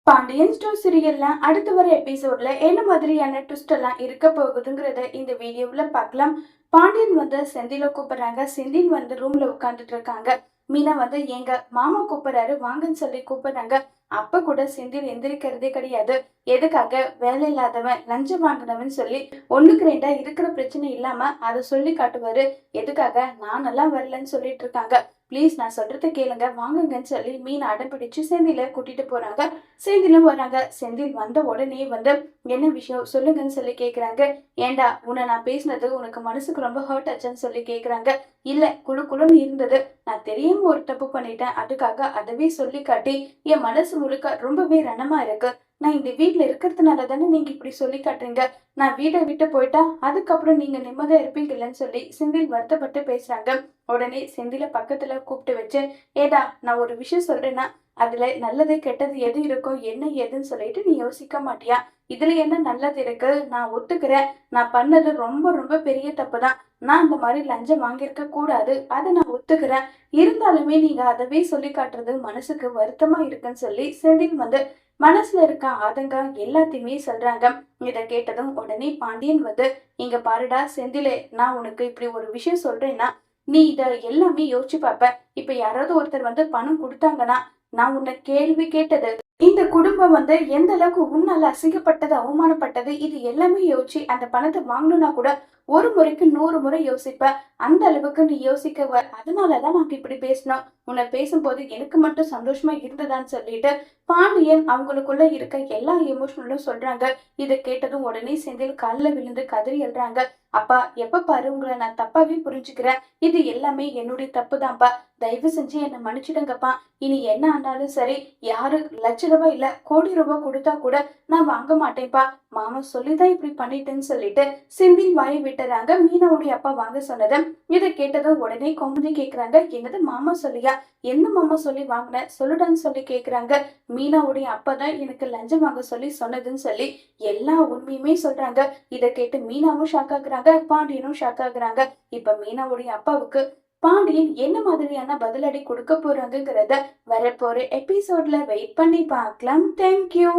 Pandian store சீரியல்ல அடுத்து வர எபிசோட்ல என்ன மாதிரியான ட்விஸ்ட் எல்லாம் இருக்க போகுதுங்கிறத இந்த வீடியோல பார்க்கலாம். பாண்டியன் வந்து செந்தில கூப்பிடுறாங்க. செந்தில் வந்து ரூம்ல உட்கார்ந்துட்டு இருக்காங்க. மீனா வந்து எங்க மாமா கூப்பிடுறாரு வாங்கன்னு சொல்லி கூப்பிடுறாங்க. அப்ப கூட செந்தில் எந்திரிக்கிறதே கிடையாது. எதுக்காக? வேலை இல்லாதவன் லஞ்சம் வாங்கினவன் சொல்லி ஒண்ணுக்கு ரெண்டா இருக்கிற பிரச்சனை இல்லாம அதை சொல்லி காட்டுவாரு. எதுக்காக? நான் எல்லாம் வரலன்னு சொல்லிட்டு இருக்காங்க. ப்ளீஸ் நான் சொல்றத கேளுங்க வாங்குங்கன்னு சொல்லி மீன் அடம் பிடிச்சு செந்தில கூட்டிட்டு போறாங்க. செந்திலும் வராங்க. செந்தில் வந்த உடனே வந்து என்ன விஷயம் சொல்லுங்கன்னு சொல்லி கேக்குறாங்க. ஏண்டா உன்னை நான் பேசினது உனக்கு மனசுக்கு ரொம்ப ஹர்ட் ஆச்சுன்னு சொல்லி கேக்குறாங்க. இல்ல குழு குழுன்னு இருந்தது. நான் தெரியாம ஒரு தப்பு பண்ணிட்டேன். அதுக்காக அதவே சொல்லி காட்டி என் மனசு முழுக்க ரொம்பவே ரணமா இருக்கு. நான் இந்த வீட்டுல இருக்கிறதுனால தானே நீங்க இப்படி சொல்லி காட்டுறீங்க. நான் வீட்டை விட்டு போயிட்டா அதுக்கப்புறம் நீங்க நிம்மதியா இருப்பீங்கல்லன்னு சொல்லி செந்தில் வருத்தப்பட்டு பேசுறாங்க. உடனே செந்தில பக்கத்துல கூப்பிட்டு வச்சு ஏடா நான் ஒரு விஷயம் சொல்றேன்னா அதுல நல்லது கெட்டது எது இருக்கும் என்ன ஏதுன்னு சொல்லிட்டு நீ யோசிக்க மாட்டியா? இதுல என்ன நல்லது இருக்கு? நான் ஒத்துக்கிறேன். நான் பண்ணது ரொம்ப ரொம்ப பெரிய தப்பு தான். நான் அந்த மாதிரி லஞ்சம் வாங்கியிருக்க கூடாது. அதை நான் ஒத்துக்கிறேன். இருந்தாலுமே நீங்க அதவே சொல்லி காட்டுறது மனசுக்கு வருத்தமா இருக்குன்னு சொல்லி செந்தில் வந்து மனசுல இருக்க ஆதங்கம் எல்லாத்தையுமே சொல்றாங்க. இத கேட்டதும் உடனே பாண்டியன் வந்து இங்க பாருடா செந்திலே, நான் உனக்கு இப்படி ஒரு விஷயம் சொல்றேன்னா நீ இத எல்லாமே யோசிச்சு பாப்ப. இப்ப யாராவது ஒருத்தர் வந்து பணம் கொடுத்தாங்கன்னா நான் உன்னை கேள்வி கேட்டது இந்த குடும்பம் வந்து எந்த அளவுக்கு உன்னால அசிங்கப்பட்டது அவமானப்பட்டது இது எல்லாமே யோசிச்சு அந்த பணத்தை வாங்கணும்னா கூட ஒரு முறைக்கு 100 முறை யோசிப்ப. அந்த அளவுக்கு நீ யோசிக்க அதனாலதான் நாங்க இப்படி பேசணும். உன்னை பேசும்போது எனக்கு மட்டும் சந்தோஷமா இருந்ததான்னு சொல்லிட்டு பாண்டியன் அவங்களுக்குள்ள இருக்க எல்லா எமோஷனலும் சொல்றாங்க. இதை கேட்டதும் உடனே செந்தில் காலில் விழுந்து கதறி எழுறாங்க. அப்பா எப்ப பாரு உங்களை நான் தப்பாவே புரிஞ்சுக்கிறேன். இது எல்லாமே என்னுடைய தப்பு தான்ப்பா. தயவு செஞ்சு என்னை மன்னிச்சிடுங்கப்பா. இனி என்ன ஆனாலும் சரி யாரு லட்ச ரூபாய் இல்ல கோடி ரூபாய் கொடுத்தா கூட நான் வாங்க மாட்டேன்ப்பா. மாமா சொல்லிதான் இப்படி பண்ணிட்டேன்னு சொல்லிட்டு செந்தில் வாயை விட்டுறாங்க. மீனாவுடைய அப்பா வாங்க சொன்னது. இதை கேட்டதும் உடனே கோமதி கேக்குறாங்க. என்னது மாமா சொல்லியா? என்ன மாமா சொல்லி வாங்கின சொல்லுடான்னு சொல்லி கேக்குறாங்க. மீனாவுடைய அப்பா தான் எனக்கு லஞ்சம் வாங்க சொல்லி சொன்னதுன்னு சொல்லி எல்லா உண்மையுமே சொல்றாங்க. இதை கேட்டு மீனாவும் ஷாக் ஆகுறாங்க. பாண்டியனும் ஷாக் ஆகுறாங்க. இப்ப மீனாவுடைய அப்பாவுக்கு பாண்டியன் என்ன மாதிரியான பதிலடி கொடுக்க போறாங்கிறத வரப்போற எபிசோட்ல வெயிட் பண்ணி பார்க்கலாம். தேங்க்யூ.